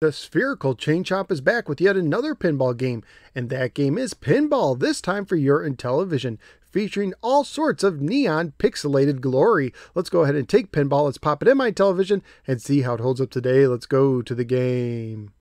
The Spherical Chain Chomp is back with yet another pinball game, and that game is Pinball, this time for your Intellivision, featuring all sorts of neon pixelated glory. Let's go ahead and take Pinball, let's pop it in my Intellivision, and see how it holds up today. Let's go to the game.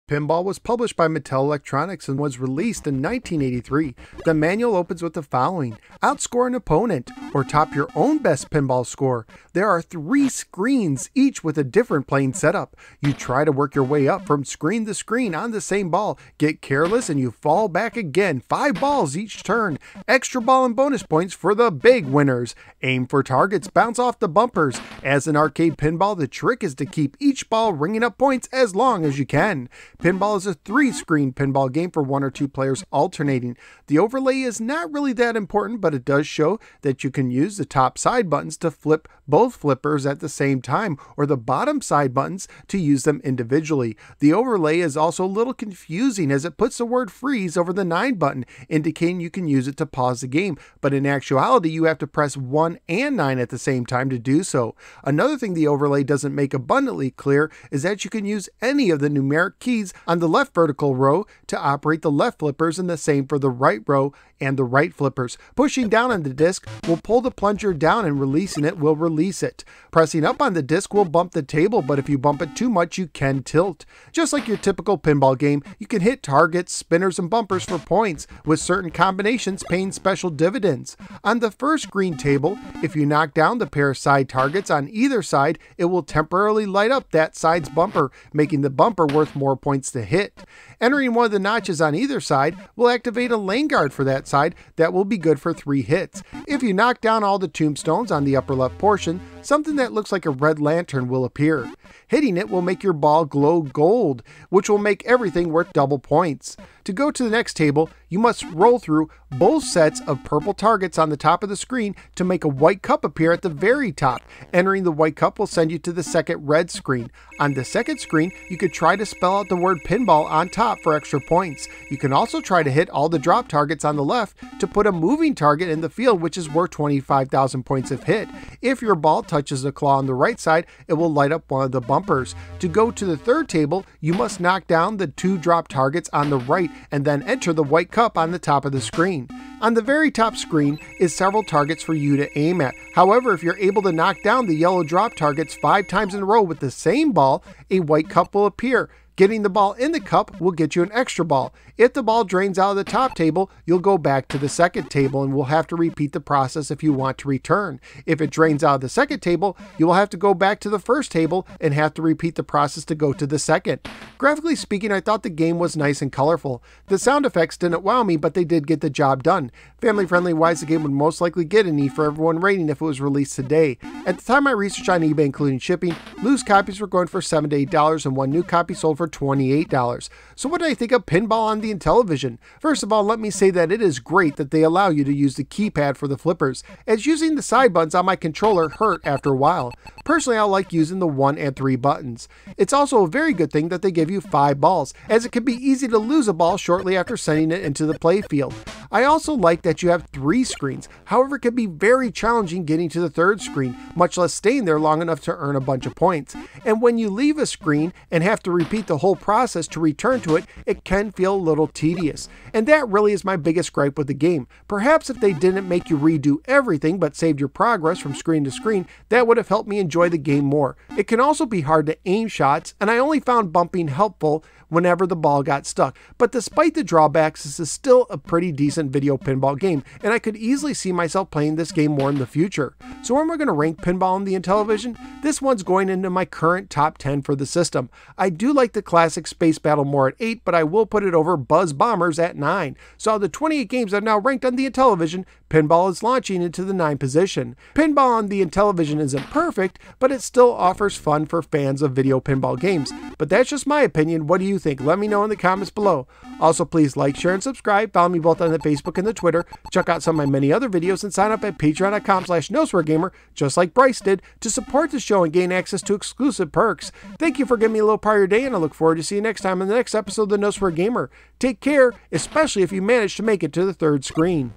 Pinball was published by Mattel Electronics and was released in 1983. The manual opens with the following: outscore an opponent, or top your own best pinball score. There are 3 screens, each with a different playing setup. You try to work your way up from screen to screen on the same ball, get careless and you fall back again. 5 balls each turn. Extra ball and bonus points for the big winners. Aim for targets, bounce off the bumpers. As an arcade pinball, the trick is to keep each ball ringing up points as long as you can. Pinball is a 3-screen pinball game for 1 or 2 players alternating. The overlay is not really that important, but it does show that you can use the top side buttons to flip both flippers at the same time, or the bottom side buttons to use them individually. The overlay is also a little confusing as it puts the word freeze over the 9 button, indicating you can use it to pause the game, but in actuality you have to press 1 and 9 at the same time to do so. Another thing the overlay doesn't make abundantly clear is that you can use any of the numeric keys on the left vertical row to operate the left flippers, and the same for the right row and the right flippers. Pushing down on the disc will pull the plunger down, and releasing it will release it. Pressing up on the disc will bump the table, but if you bump it too much you can tilt. Just like your typical pinball game, you can hit targets, spinners, and bumpers for points, with certain combinations paying special dividends. On the first green table, if you knock down the pair of side targets on either side, it will temporarily light up that side's bumper, making the bumper worth more points to hit. Entering one of the notches on either side will activate a lane guard for that side that will be good for 3 hits. If you knock down all the tombstones on the upper left portion, something that looks like a red lantern will appear. Hitting it will make your ball glow gold, which will make everything worth double points. To go to the next table, you must roll through both sets of purple targets on the top of the screen to make a white cup appear at the very top. Entering the white cup will send you to the second red screen. On the second screen, you could try to spell out the word pinball on top for extra points. You can also try to hit all the drop targets on the left to put a moving target in the field, which is worth 25,000 points if hit. If your ball touches the claw on the right side, it will light up one of the bumpers. To go to the third table, you must knock down the 2 drop targets on the right and then enter the white cup on the top of the screen. On the very top screen is several targets for you to aim at. However, if you're able to knock down the yellow drop targets 5 times in a row with the same ball, a white cup will appear. Getting the ball in the cup will get you an extra ball. If the ball drains out of the top table, you'll go back to the second table and will have to repeat the process if you want to return. If it drains out of the second table, you will have to go back to the first table and have to repeat the process to go to the second. Graphically speaking, I thought the game was nice and colorful. The sound effects didn't wow me, but they did get the job done. Family friendly wise, the game would most likely get an E for everyone rating if it was released today. At the time I researched on eBay including shipping, loose copies were going for $7 to $8 and one new copy sold for $28. So what do I think of Pinball on the Intellivision? First of all, let me say that it is great that they allow you to use the keypad for the flippers, as using the side buttons on my controller hurt after a while. Personally, I like using the 1 and 3 buttons. It's also a very good thing that they give you 5 balls, as it can be easy to lose a ball shortly after sending it into the playfield. I also like that you have 3 screens, however it can be very challenging getting to the third screen, much less staying there long enough to earn a bunch of points. And when you leave a screen and have to repeat the whole process to return to it, it can feel a little tedious. And that really is my biggest gripe with the game. Perhaps if they didn't make you redo everything but saved your progress from screen to screen, that would have helped me enjoy the game more. It can also be hard to aim shots, and I only found bumping helpful whenever the ball got stuck. But despite the drawbacks, this is still a pretty decent video pinball game, and I could easily see myself playing this game more in the future. So where am I going to rank Pinball on the Intellivision? This one's going into my current top 10 for the system. I do like the classic Space Battle more at 8, but I will put it over Buzz Bombers at 9. So out of the 28 games I've now ranked on the Intellivision, Pinball is launching into the 9th position. Pinball on the Intellivision isn't perfect, but it still offers fun for fans of video pinball games. But that's just my opinion. What do you think? Let me know in the comments below. Also, please like, share, and subscribe. Follow me both on the Facebook and the Twitter. Check out some of my many other videos and sign up at patreon.com/NoSwearGamer, just like Bryce did, to support the show and gain access to exclusive perks. Thank you for giving me a little part of your day, and I look forward to seeing you next time in the next episode of the No Swear Gamer. Take care, especially if you manage to make it to the third screen.